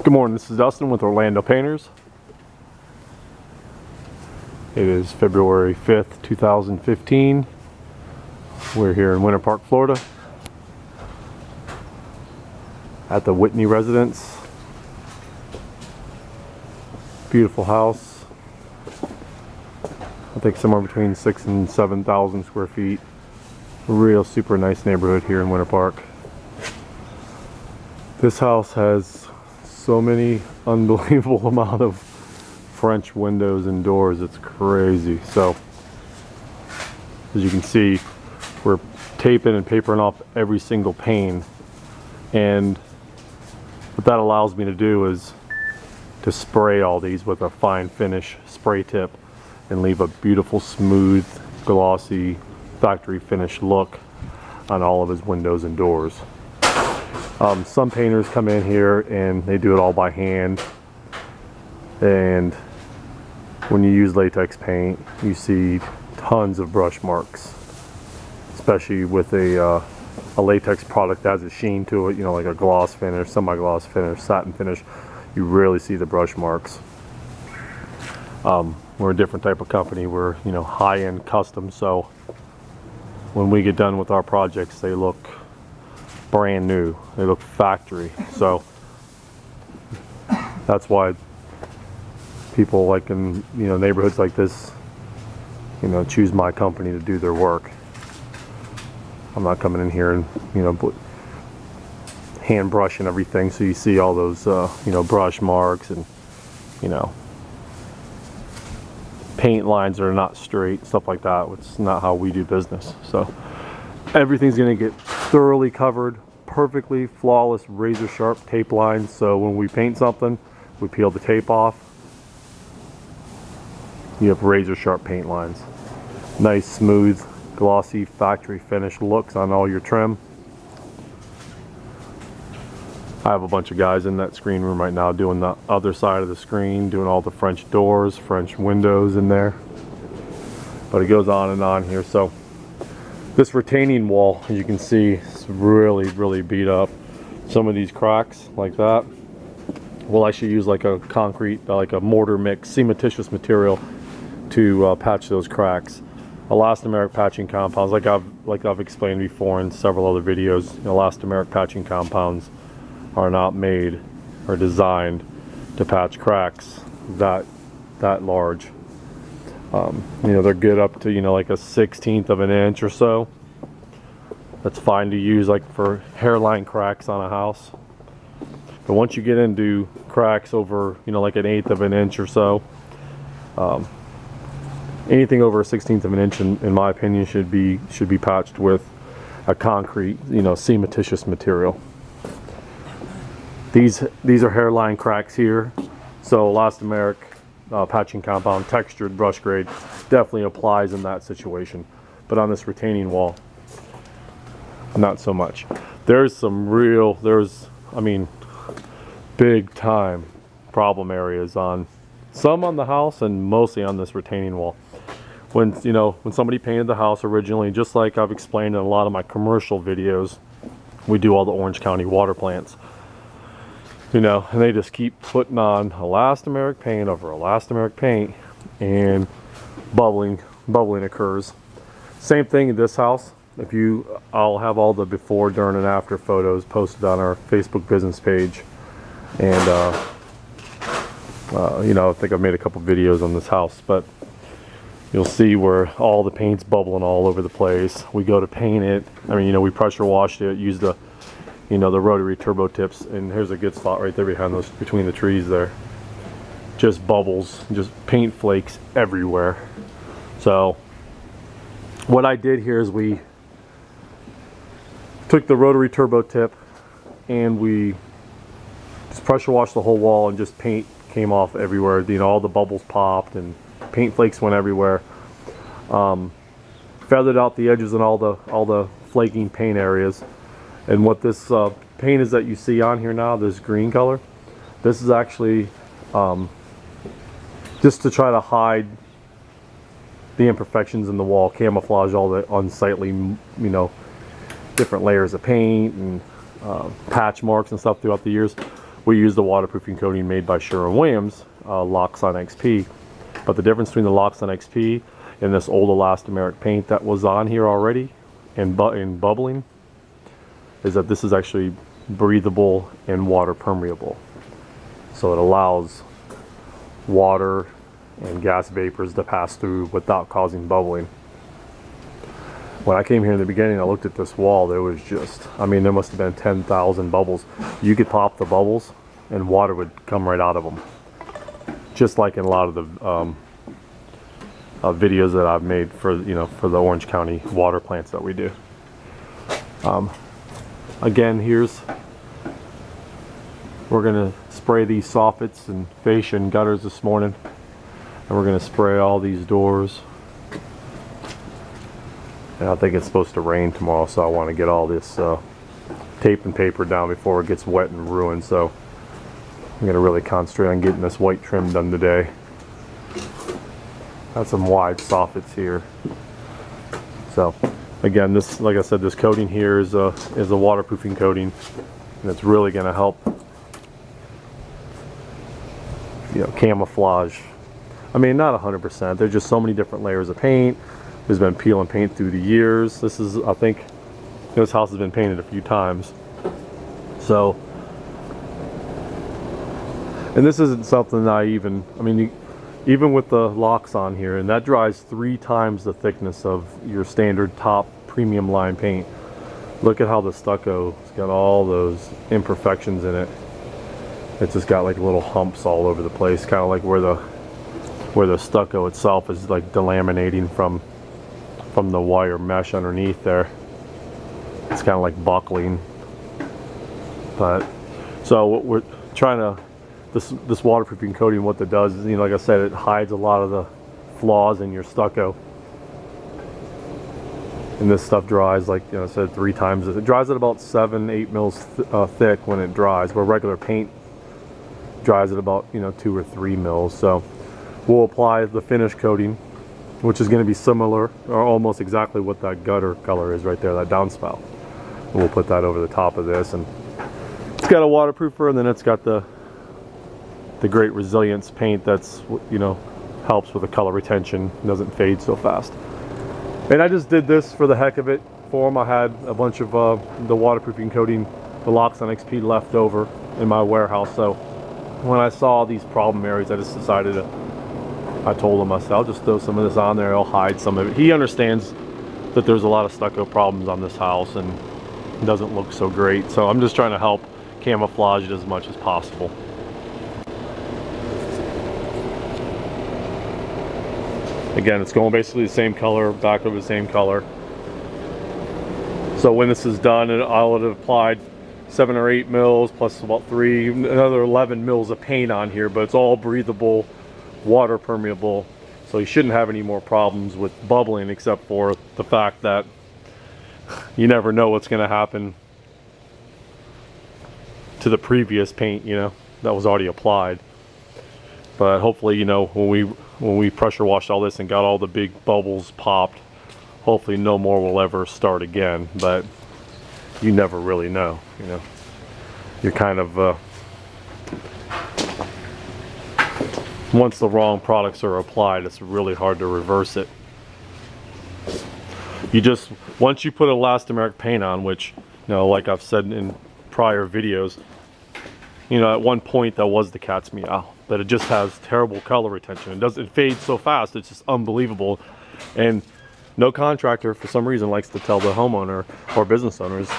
Good morning, this is Dustin with Orlando Painters. It is February 5th, 2015. We're here in Winter Park, Florida at the Whitney residence. Beautiful house. I think somewhere between 6,000 and 7,000 square feet. Real super nice neighborhood here in Winter Park. This house has so many unbelievable amount of French windows and doors. It's crazy. So as you can see, we're taping and papering off every single pane, and what that allows me to do is to spray all these with a fine finish spray tip and leave a beautiful, smooth, glossy factory finish look on all of his windows and doors. Some painters come in here and they do it all by hand, and when you use latex paint you see tons of brush marks, especially with a latex product that has a sheen to it, you know, like a gloss finish, semi-gloss finish, satin finish. You rarely see the brush marks. We're a different type of company. We're, you know, high-end custom, so when we get done with our projects they look brand new, they look factory. So that's why people like in, you know, neighborhoods like this, you know, choose my company to do their work. I'm not coming in here and, you know, hand brushing everything, so you see all those you know, brush marks and, you know, paint lines that are not straight, stuff like that. It's not how we do business. So everything's going to get thoroughly covered, perfectly flawless, razor sharp tape lines. So when we paint something, we peel the tape off, you have razor sharp paint lines. Nice, smooth, glossy factory finish looks on all your trim. I have a bunch of guys in that screen room right now doing the other side of the screen, doing all the French doors, French windows in there. But it goes on and on here. So this retaining wall, as you can see, is really beat up. Some of these cracks like that, we'll actually use like a concrete, like a mortar mix, cementitious material to patch those cracks. Elastomeric patching compounds, like I've explained before in several other videos, elastomeric patching compounds are not made or designed to patch cracks that large. You know, they're good up to, you know, like a 1/16 of an inch or so. That's fine to use like for hairline cracks on a house. But once you get into cracks over, you know, like 1/8 of an inch or so, anything over a 1/16 of an inch, in my opinion, should be patched with a concrete, you know, cementitious material. These are hairline cracks here, so elastomeric patching compound, textured brush grade, definitely applies in that situation. But on this retaining wall, not so much. There's I mean, big time problem areas on some on the house and mostly on this retaining wall. When somebody painted the house originally, just like I've explained in a lot of my commercial videos, we do all the Orange County water plants. You know, and they just keep putting on elastomeric paint over elastomeric paint, and bubbling occurs. Same thing in this house. I'll have all the before, during, and after photos posted on our Facebook business page, and you know, I think I've made a couple videos on this house, but you'll see where all the paint's bubbling all over the place. We go to paint it. I mean, you know, we pressure washed it, used the, you know, the rotary turbo tips, and here's a good spot right there behind those, between the trees there. Just bubbles, just paint flakes everywhere. So what I did here is we took the rotary turbo tip and we just pressure washed the whole wall, and just paint came off everywhere. You know, all the bubbles popped and paint flakes went everywhere. Feathered out the edges and all the flaking paint areas. And what this paint is that you see on here now, this green color, this is actually just to try to hide the imperfections in the wall, camouflage all the unsightly, you know, different layers of paint and patch marks and stuff throughout the years. we use the waterproofing coating made by Sherwin-Williams, Loxon XP. But the difference between the Loxon XP and this old elastomeric paint that was on here already and bubbling is that this is actually breathable and water permeable. So it allows water and gas vapors to pass through without causing bubbling. When I came here in the beginning, I looked at this wall, there was just, I mean, there must have been 10,000 bubbles. You could pop the bubbles and water would come right out of them. Just like in a lot of the videos that I've made for, you know, for the Orange County water plants that we do. Again, we're gonna spray these soffits and fascia and gutters this morning. And we're gonna spray all these doors. And I think it's supposed to rain tomorrow, so I want to get all this tape and paper down before it gets wet and ruined. So I'm gonna really concentrate on getting this white trim done today. Got some wide soffits here. So again, this, like I said, this coating here is a waterproofing coating, and it's really gonna help, you know, camouflage. I mean, not 100%. There's just so many different layers of paint. There's been peel and paint through the years. This is, I think, this house has been painted a few times. So, and this isn't something that I mean, even with the locks on here, and that dries 3 times the thickness of your standard top premium line paint. Look at how the stucco's got all those imperfections in it. It's just got like little humps all over the place, kind of like where the stucco itself is like delaminating from the wire mesh underneath there. It's kind of like buckling. But so what we're trying to, this waterproofing coating, what it does is, you know, like I said, it hides a lot of the flaws in your stucco. And this stuff dries, like, you know, I said, 3 times. It dries at about 7-8 mils thick when it dries, where regular paint dries at about, you know, 2 or 3 mils. So we'll apply the finish coating, which is going to be similar or almost exactly what that gutter color is right there, that downspout. And we'll put that over the top of this, and it's got a waterproofer, and then it's got the great resilience paint that's, you know, helps with the color retention, doesn't fade so fast. And I just did this for the heck of it for them. I had a bunch of the waterproofing coating, the Loxon XP left over in my warehouse. So when I saw these problem areas, I just decided to, I told him, I said, I'll just throw some of this on there, I'll hide some of it. He understands that there's a lot of stucco problems on this house and it doesn't look so great. So I'm just trying to help camouflage it as much as possible. Again, it's going basically the same color, back over the same color. So when this is done, I'll have applied 7 or 8 mils plus about another 11 mils of paint on here, but it's all breathable, water permeable, so you shouldn't have any more problems with bubbling, except for the fact that you never know what's going to happen to the previous paint, you know, that was already applied. But hopefully, you know, when we pressure washed all this and got all the big bubbles popped, hopefully no more will ever start again. But you never really know, you know. You're kind of once the wrong products are applied, it's really hard to reverse it. You just, once you put elastomeric paint on, which, you know, like I've said in prior videos, you know, at one point that was the cat's meow, but it just has terrible color retention. It fades so fast, it's just unbelievable. And no contractor, for some reason, likes to tell the homeowner or business owners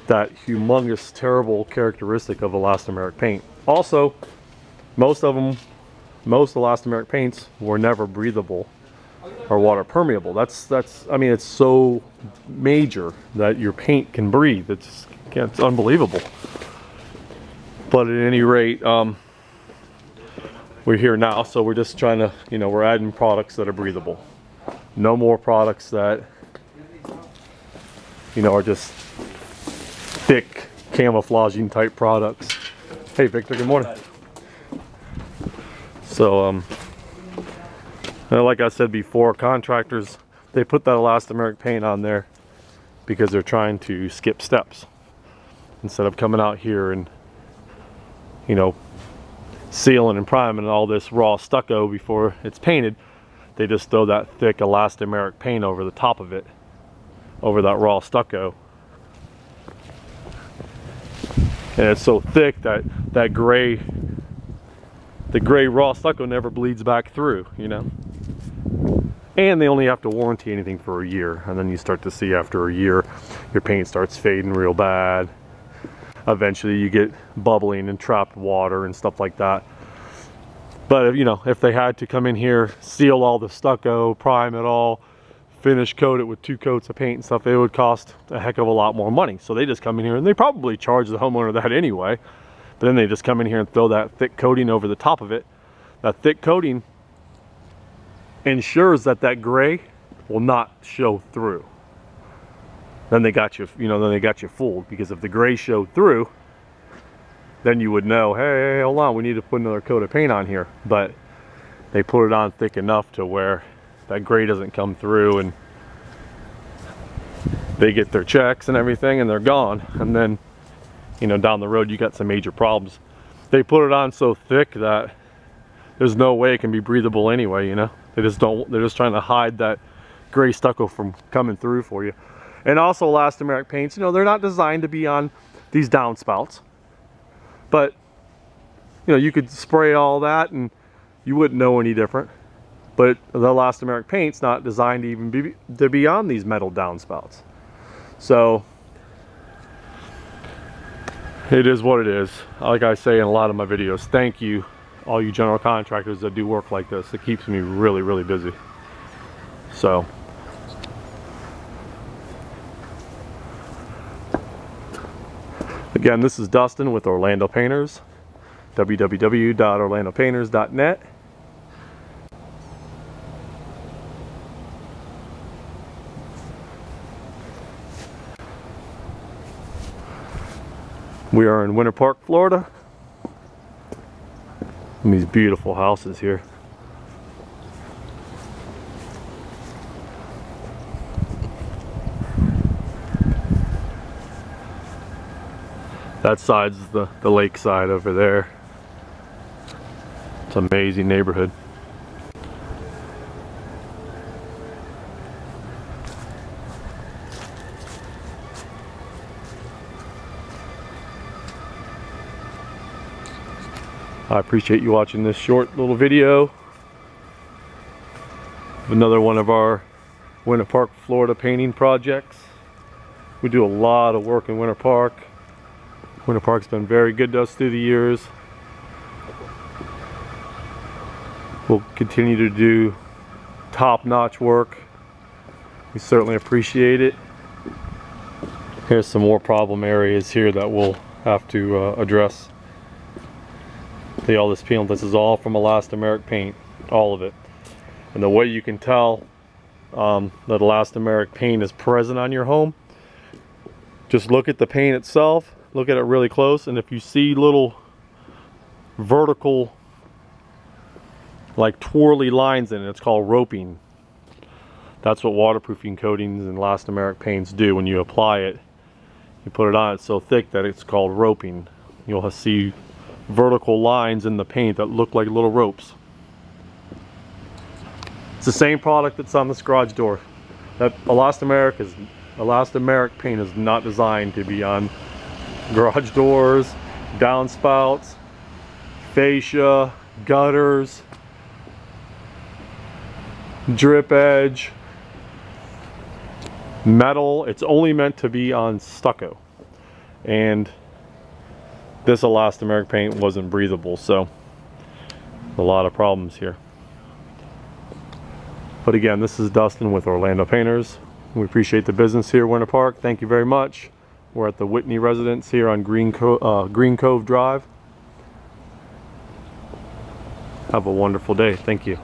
that humongous, terrible characteristic of elastomeric paint. Also, most elastomeric paints were never breathable or water permeable. That's I mean, it's so major that your paint can breathe. It's unbelievable. But at any rate, we're here now, so we're just trying to, you know, we're adding products that are breathable. No more products that, you know, are just thick camouflaging type products. Hey Victor, good morning. So like I said before, contractors, they put that elastomeric paint on there because they're trying to skip steps instead of coming out here and you know, sealing and priming all this raw stucco before it's painted. They just throw that thick elastomeric paint over the top of it, over that raw stucco. And it's so thick that the gray raw stucco never bleeds back through, you know. And they only have to warranty anything for a year, and then you start to see after a year your paint starts fading real bad. Eventually you get bubbling and trapped water and stuff like that. But you know, if they had to come in here, seal all the stucco, prime it all, finish coat it with 2 coats of paint and stuff, it would cost a heck of a lot more money. So they just come in here, and they probably charge the homeowner that anyway, but then they just come in here and throw that thick coating over the top of it. That thick coating ensures that that gray will not show through. Then they got you, you know, then they got you fooled, because if the gray showed through, then you would know, hey, hold on, we need to put another coat of paint on here. But they put it on thick enough to where that gray doesn't come through, and they get their checks and everything, and they're gone. And then, you know, down the road you got some major problems. They put it on so thick that there's no way it can be breathable anyway, you know. They're just trying to hide that gray stucco from coming through for you. And also elastomeric paints, you know, they're not designed to be on these downspouts. But, you know, you could spray all that and you wouldn't know any different. But the elastomeric paint's not designed to even be on these metal downspouts. So it is what it is. Like I say in a lot of my videos, thank you all you general contractors that do work like this. It keeps me really, really busy. So again, this is Dustin with Orlando Painters, www.orlandopainters.net. We are in Winter Park, Florida. And these beautiful houses here. That side's the lake side over there. It's an amazing neighborhood. I appreciate you watching this short little video of another one of our Winter Park, Florida painting projects. We do a lot of work in Winter Park. Winter Park's been very good to us through the years. We'll continue to do top-notch work. We certainly appreciate it. Here's some more problem areas here that we'll have to address. See all this paint, this is all from elastomeric paint, all of it. And the way you can tell that elastomeric paint is present on your home, just look at the paint itself, look at it really close, and if you see little vertical, like twirly lines in it, it's called roping. That's what waterproofing coatings and elastomeric paints do. When you apply it, you put it on, it's so thick that it's called roping. You'll see vertical lines in the paint that look like little ropes. It's the same product that's on this garage door. That elastomeric paint is not designed to be on garage doors, downspouts, fascia, gutters, drip edge, metal. It's only meant to be on stucco. And this elastomeric paint wasn't breathable, so a lot of problems here. But again, this is Dustin with Orlando Painters. We appreciate the business here at Winter Park. Thank you very much. We're at the Whitney residence here on Green Cove Drive. Have a wonderful day. Thank you.